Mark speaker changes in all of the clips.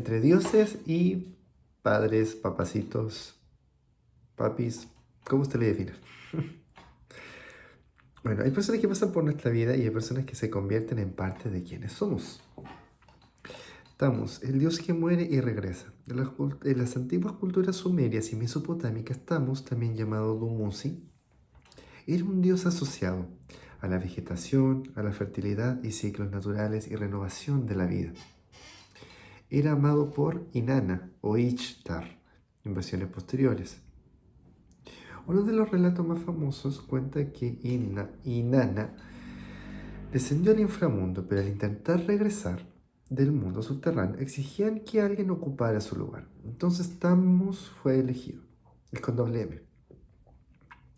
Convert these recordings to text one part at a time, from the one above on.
Speaker 1: Entre dioses y padres, papacitos, papis, ¿cómo usted le define? Bueno, hay personas que pasan por nuestra vida y hay personas que se convierten en parte de quienes somos. Tammuz, el dios que muere y regresa. En las antiguas culturas sumerias y mesopotámicas, Tammuz, también llamado Dumuzi, era un dios asociado a la vegetación, a la fertilidad y ciclos naturales y renovación de la vida. Era amado por Inanna o Ishtar en versiones posteriores. Uno de los relatos más famosos cuenta que Inanna descendió al inframundo, pero al intentar regresar del mundo subterráneo exigían que alguien ocupara su lugar. Entonces Tammuz fue elegido, es con doble M.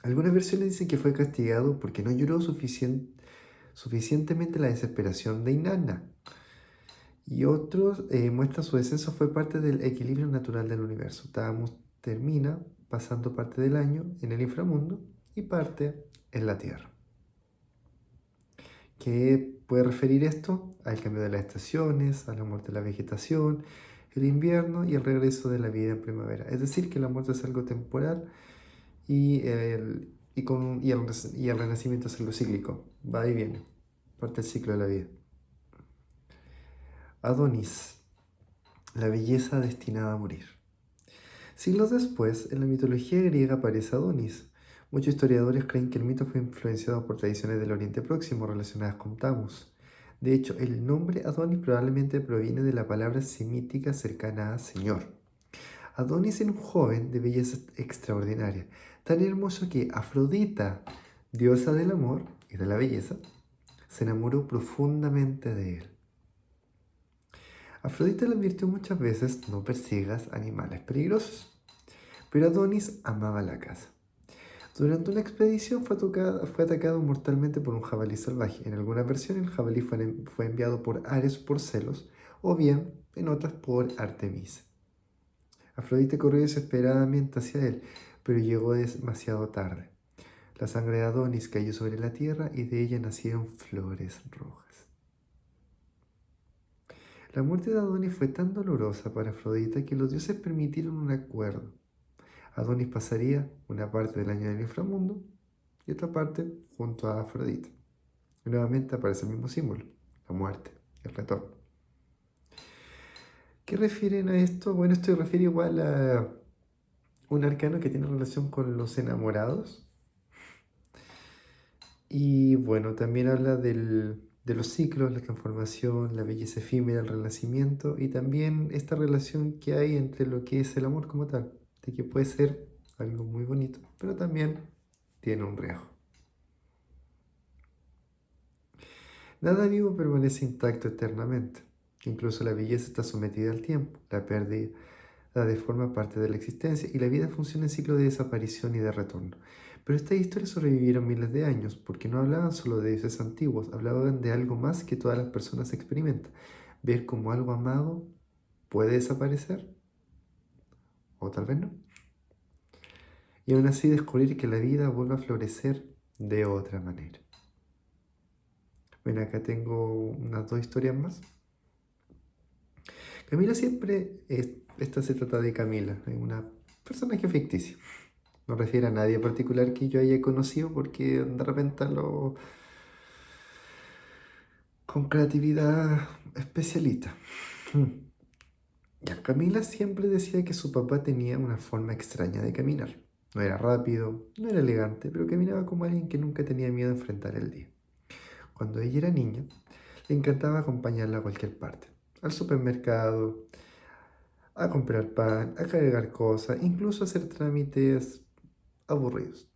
Speaker 1: Algunas versiones dicen que fue castigado porque no lloró suficientemente la desesperación de Inanna. Y otros muestran su descenso fue parte del equilibrio natural del universo. Tammuz termina pasando parte del año en el inframundo y parte en la Tierra. ¿Qué puede referir esto? Al cambio de las estaciones, a la muerte de la vegetación, el invierno y el regreso de la vida en primavera. Es decir, que la muerte es algo temporal y el renacimiento es algo cíclico. Va y viene. Parte del ciclo de la vida. Adonis, la belleza destinada a morir. Siglos después, en la mitología griega aparece Adonis. Muchos historiadores creen que el mito fue influenciado por tradiciones del Oriente Próximo relacionadas con Tammuz. De hecho, el nombre Adonis probablemente proviene de la palabra semítica cercana a Señor. Adonis era un joven de belleza extraordinaria, tan hermoso que Afrodita, diosa del amor y de la belleza, se enamoró profundamente de él. Afrodita le advirtió muchas veces: no persigas animales peligrosos. Pero Adonis amaba la caza. Durante una expedición fue atacado mortalmente por un jabalí salvaje. En alguna versión el jabalí fue enviado por Ares por celos, o bien en otras por Artemisa. Afrodita corrió desesperadamente hacia él, pero llegó demasiado tarde. La sangre de Adonis cayó sobre la tierra y de ella nacieron flores rojas. La muerte de Adonis fue tan dolorosa para Afrodita que los dioses permitieron un acuerdo. Adonis pasaría una parte del año en el inframundo y otra parte junto a Afrodita. Y nuevamente aparece el mismo símbolo, la muerte, el retorno. ¿Qué refieren a esto? Bueno, esto refiere igual a un arcano que tiene relación con los enamorados. Y bueno, también habla de los ciclos, la transformación, la belleza efímera, el renacimiento y también esta relación que hay entre lo que es el amor como tal, de que puede ser algo muy bonito, pero también tiene un riesgo. Nada vivo permanece intacto eternamente. Incluso la belleza está sometida al tiempo, la pérdida forma parte de la existencia y la vida funciona en ciclo de desaparición y de retorno. Pero estas historias sobrevivieron miles de años porque no hablaban solo de dioses antiguos, hablaban de algo más que todas las personas experimentan. Ver cómo algo amado puede desaparecer o tal vez no. Y aún así descubrir que la vida vuelve a florecer de otra manera. Bueno, acá tengo unas dos historias más. Camila esta se trata de Camila, es una personaje ficticio. No refiere a nadie en particular que yo haya conocido porque de repente lo con creatividad especialita. Ya, Camila siempre decía que su papá tenía una forma extraña de caminar. No era rápido, no era elegante, pero caminaba como alguien que nunca tenía miedo a enfrentar el día. Cuando ella era niña, le encantaba acompañarla a cualquier parte, al supermercado, a comprar pan, a cargar cosas, incluso a hacer trámites aburridos.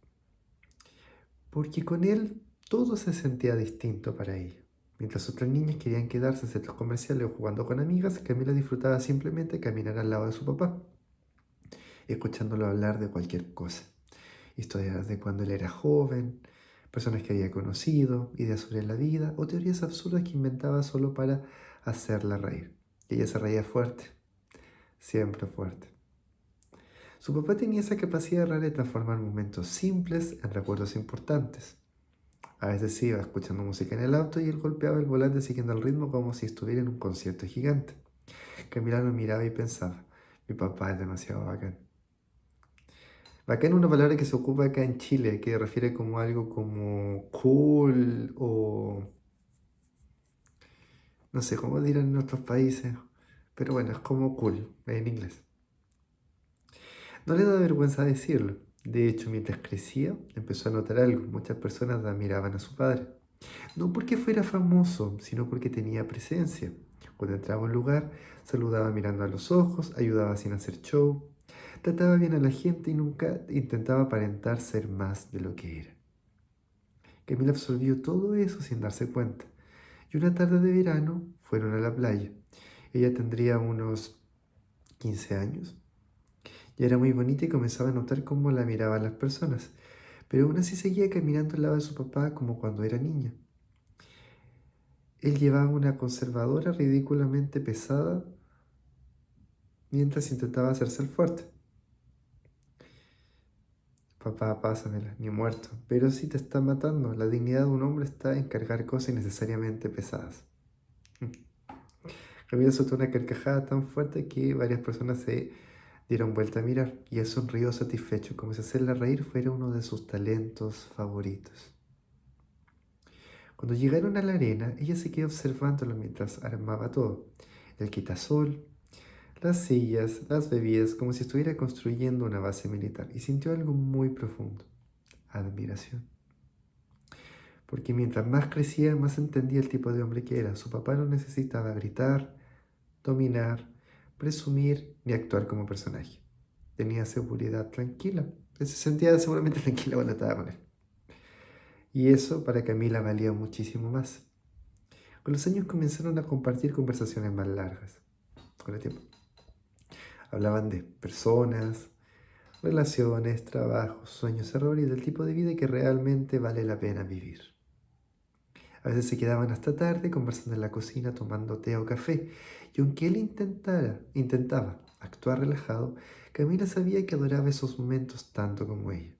Speaker 1: Porque con él todo se sentía distinto para ella. Mientras otras niñas querían quedarse en centros comerciales o jugando con amigas, Camila disfrutaba simplemente caminar al lado de su papá, escuchándolo hablar de cualquier cosa. Historias de cuando él era joven, personas que había conocido, ideas sobre la vida o teorías absurdas que inventaba solo para hacerla reír. Y ella se reía fuerte, siempre fuerte. Su papá tenía esa capacidad rara de transformar momentos simples en recuerdos importantes. A veces iba escuchando música en el auto y él golpeaba el volante siguiendo el ritmo como si estuviera en un concierto gigante. Camila lo miraba y pensaba, mi papá es demasiado bacán. Bacán es una palabra que se ocupa acá en Chile, que refiere como algo como cool o no sé cómo dirán en otros países, pero bueno, es como cool en inglés. No le da vergüenza decirlo. De hecho, mientras crecía, empezó a notar algo. Muchas personas admiraban a su padre. No porque fuera famoso, sino porque tenía presencia. Cuando entraba a un lugar, saludaba mirando a los ojos, ayudaba sin hacer show, trataba bien a la gente y nunca intentaba aparentar ser más de lo que era. Camila absorbió todo eso sin darse cuenta. Y una tarde de verano fueron a la playa. Ella tendría unos 15 años. Ya era muy bonita y comenzaba a notar cómo la miraban las personas. Pero aún así seguía caminando al lado de su papá como cuando era niña. Él llevaba una conservadora ridículamente pesada mientras intentaba hacerse el fuerte. Papá, pásamela, ni muerto. Pero si te está matando, la dignidad de un hombre está en cargar cosas innecesariamente pesadas. Camila soltó una carcajada tan fuerte que varias personas se dieron vuelta a mirar y él sonrió satisfecho, como si hacerla reír fuera uno de sus talentos favoritos. Cuando llegaron a la arena, ella se quedó observándolo mientras armaba todo. El quitasol, las sillas, las bebidas, como si estuviera construyendo una base militar, y sintió algo muy profundo, admiración. Porque mientras más crecía, más entendía el tipo de hombre que era. Su papá no necesitaba gritar, dominar, presumir ni actuar como personaje. Tenía seguridad tranquila. Él se sentía seguramente tranquila cuando estaba con él. Y eso para Camila valía muchísimo más. Con los años comenzaron a compartir conversaciones más largas. Con el tiempo. Hablaban de personas, relaciones, trabajos, sueños, errores y del tipo de vida que realmente vale la pena vivir. A veces se quedaban hasta tarde conversando en la cocina, tomando té o café, y aunque él intentaba actuar relajado, Camila sabía que adoraba esos momentos tanto como ella.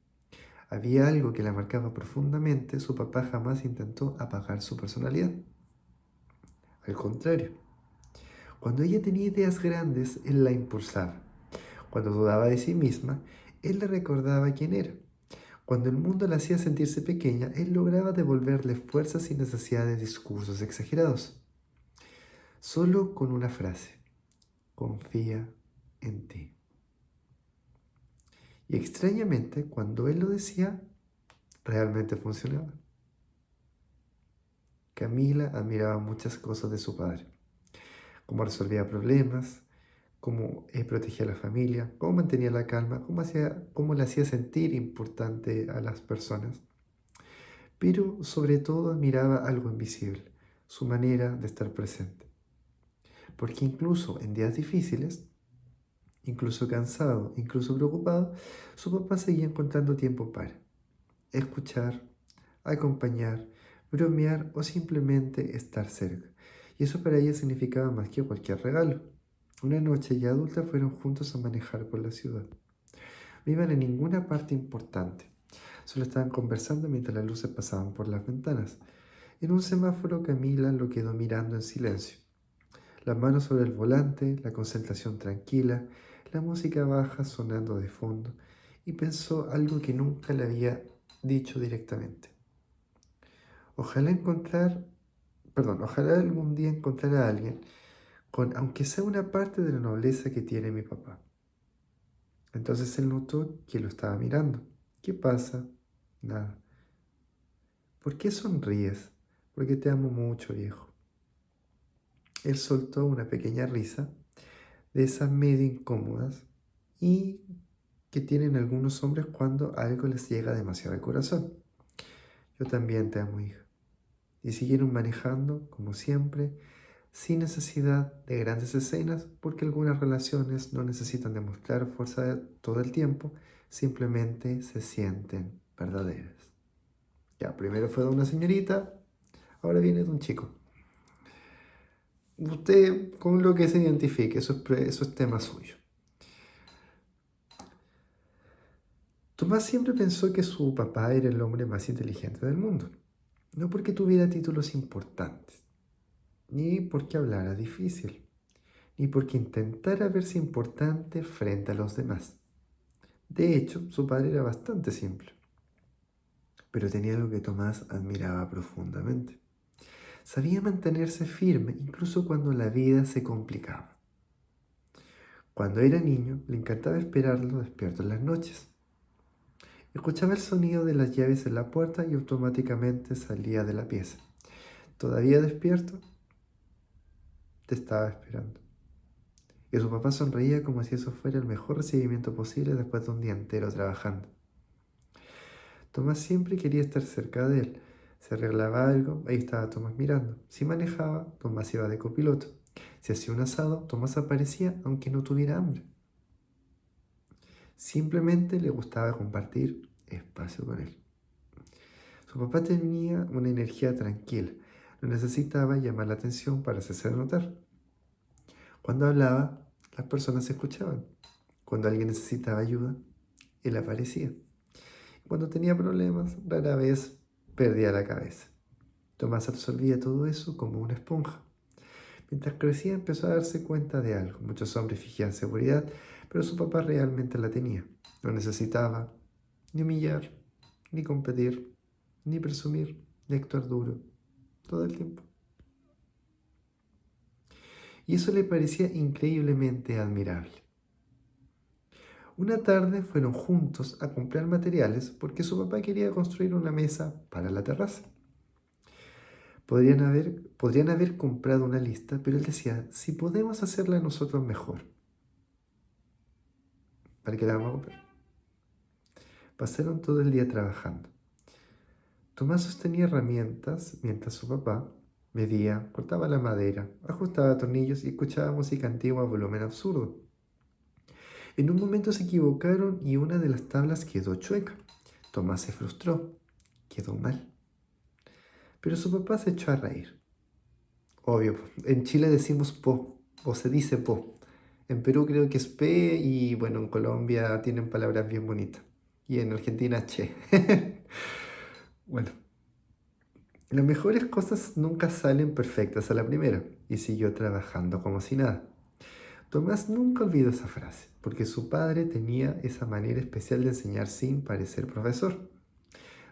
Speaker 1: Había algo que la marcaba profundamente, su papá jamás intentó apagar su personalidad. Al contrario, cuando ella tenía ideas grandes, él la impulsaba. Cuando dudaba de sí misma, él le recordaba quién era. Cuando el mundo la hacía sentirse pequeña, él lograba devolverle fuerzas sin necesidad de discursos exagerados. Solo con una frase, confía en ti. Y extrañamente, cuando él lo decía, realmente funcionaba. Camila admiraba muchas cosas de su padre, cómo resolvía problemas, cómo protegía a la familia, cómo mantenía la calma, cómo le hacía sentir importante a las personas. Pero sobre todo admiraba algo invisible, su manera de estar presente. Porque incluso en días difíciles, incluso cansado, incluso preocupado, su papá seguía encontrando tiempo para escuchar, acompañar, bromear o simplemente estar cerca. Y eso para ella significaba más que cualquier regalo. Una noche ya adulta fueron juntos a manejar por la ciudad. No iban a ninguna parte importante. Solo estaban conversando mientras las luces pasaban por las ventanas. En un semáforo Camila lo quedó mirando en silencio. Las manos sobre el volante, la concentración tranquila, la música baja sonando de fondo, y pensó algo que nunca le había dicho directamente. Ojalá ojalá algún día encontrar a alguien con, aunque sea una parte de la nobleza que tiene mi papá. Entonces él notó que lo estaba mirando. ¿Qué pasa? Nada. ¿Por qué sonríes? Porque te amo mucho, viejo. Él soltó una pequeña risa de esas medio incómodas y que tienen algunos hombres cuando algo les llega demasiado al corazón. Yo también te amo, hija. Y siguieron manejando, como siempre, sin necesidad de grandes escenas, porque algunas relaciones no necesitan demostrar fuerza todo el tiempo, simplemente se sienten verdaderas. Ya, primero fue de una señorita, ahora viene de un chico. Usted con lo que se identifique, eso es tema suyo. Tomás siempre pensó que su papá era el hombre más inteligente del mundo, no porque tuviera títulos importantes, ni porque hablara difícil, ni porque intentara verse importante frente a los demás. De hecho, su padre era bastante simple, pero tenía algo que Tomás admiraba profundamente. Sabía mantenerse firme incluso cuando la vida se complicaba. Cuando era niño, le encantaba esperarlo despierto en las noches. Escuchaba el sonido de las llaves en la puerta y automáticamente salía de la pieza. Todavía despierto, te estaba esperando. Y su papá sonreía como si eso fuera el mejor recibimiento posible después de un día entero trabajando. Tomás siempre quería estar cerca de él. Si arreglaba algo, ahí estaba Tomás mirando. Si manejaba, Tomás iba de copiloto. Si hacía un asado, Tomás aparecía aunque no tuviera hambre. Simplemente le gustaba compartir espacio con él. Su papá tenía una energía tranquila. No necesitaba llamar la atención para hacerse notar. Cuando hablaba, las personas escuchaban. Cuando alguien necesitaba ayuda, él aparecía. Cuando tenía problemas, rara vez perdía la cabeza. Tomás absorbía todo eso como una esponja. Mientras crecía empezó a darse cuenta de algo. Muchos hombres fingían seguridad, pero su papá realmente la tenía. No necesitaba ni humillar, ni competir, ni presumir, ni actuar duro, todo el tiempo. Y eso le parecía increíblemente admirable. Una tarde fueron juntos a comprar materiales porque su papá quería construir una mesa para la terraza. Podrían haber comprado una lista, pero él decía, si podemos hacerla nosotros mejor, ¿para qué la vamos a comprar? Pasaron todo el día trabajando. Tomás sostenía herramientas mientras su papá medía, cortaba la madera, ajustaba tornillos y escuchaba música antigua a volumen absurdo. En un momento se equivocaron y una de las tablas quedó chueca. Tomás se frustró. Quedó mal. Pero su papá se echó a reír. Obvio, en Chile decimos po, o se dice po. En Perú creo que es pe y bueno, en Colombia tienen palabras bien bonitas. Y en Argentina che. Bueno, las mejores cosas nunca salen perfectas a la primera. Y siguió trabajando como si nada. Tomás nunca olvidó esa frase, porque su padre tenía esa manera especial de enseñar sin parecer profesor.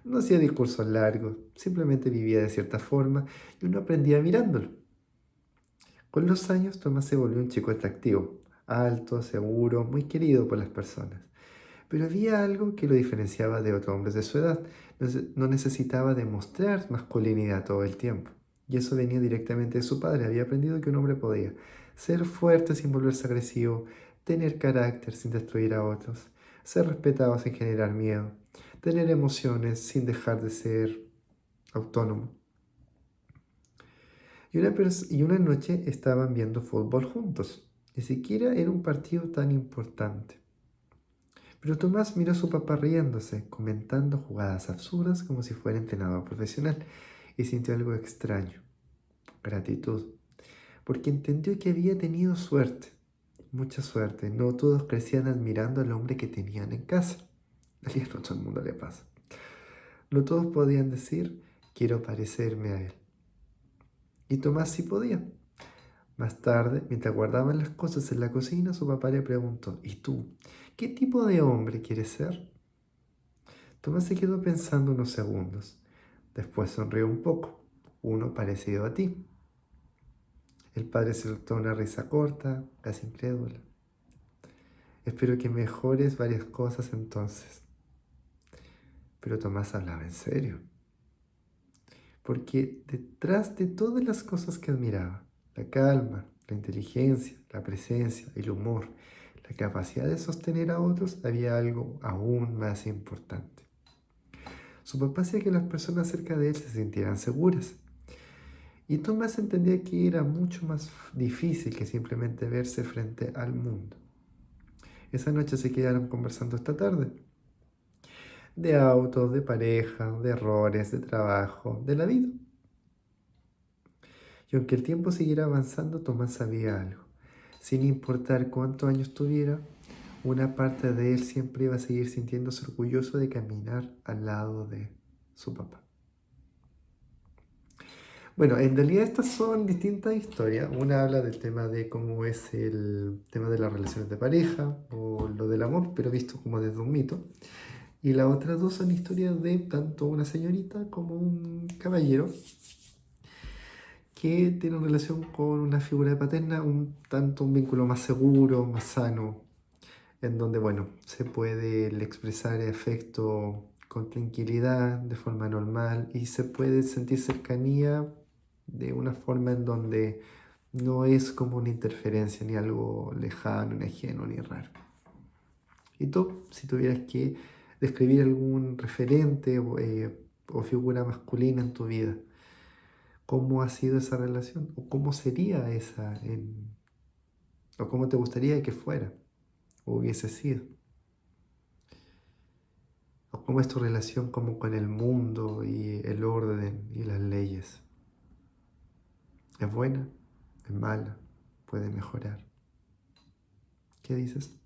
Speaker 1: No hacía discursos largos, simplemente vivía de cierta forma y uno aprendía mirándolo. Con los años, Tomás se volvió un chico atractivo, alto, seguro, muy querido por las personas. Pero había algo que lo diferenciaba de otros hombres de su edad. No necesitaba demostrar masculinidad todo el tiempo. Y eso venía directamente de su padre. Había aprendido que un hombre podía ser fuerte sin volverse agresivo, tener carácter sin destruir a otros, ser respetado sin generar miedo, tener emociones sin dejar de ser autónomo. Y una noche estaban viendo fútbol juntos. Ni siquiera era un partido tan importante. Pero Tomás miró a su papá riéndose, comentando jugadas absurdas como si fuera entrenador profesional, y sintió algo extraño, gratitud, porque entendió que había tenido suerte, mucha suerte. No todos crecían admirando al hombre que tenían en casa. En realidad no a todo el mundo le pasa. No todos podían decir, quiero parecerme a él. Y Tomás sí podía. Más tarde, mientras guardaban las cosas en la cocina, su papá le preguntó, ¿y tú? ¿Qué tipo de hombre quieres ser? Tomás se quedó pensando unos segundos. Después sonrió un poco. Uno parecido a ti. El padre soltó una risa corta, casi incrédula. Espero que mejores varias cosas entonces. Pero Tomás hablaba en serio. Porque detrás de todas las cosas que admiraba, la calma, la inteligencia, la presencia, el humor, la capacidad de sostener a otros, había algo aún más importante. Su papá hacía que las personas cerca de él se sintieran seguras. Y Tomás entendía que era mucho más difícil que simplemente verse frente al mundo. Esa noche se quedaron conversando esta tarde. De autos, de pareja, de errores, de trabajo, de la vida. Y aunque el tiempo siguiera avanzando, Tomás sabía algo. Sin importar cuántos años tuviera, una parte de él siempre iba a seguir sintiéndose orgulloso de caminar al lado de su papá. Bueno, en realidad estas son distintas historias. Una habla del tema de cómo es el tema de las relaciones de pareja o lo del amor, pero visto como desde un mito. Y las otras dos son historias de tanto una señorita como un caballero que tienen relación con una figura paterna, un tanto un vínculo más seguro, más sano, en donde, bueno, se puede expresar afecto con tranquilidad, de forma normal, y se puede sentir cercanía de una forma en donde no es como una interferencia, ni algo lejano, ni ajeno, ni raro. Y tú, si tuvieras que describir algún referente o figura masculina en tu vida, ¿cómo ha sido esa relación? ¿O cómo sería esa o cómo te gustaría que fuera o hubiese sido? ¿O cómo es tu relación como con el mundo y el orden y las leyes? ¿Es buena? ¿Es mala? ¿Puede mejorar? ¿Qué dices?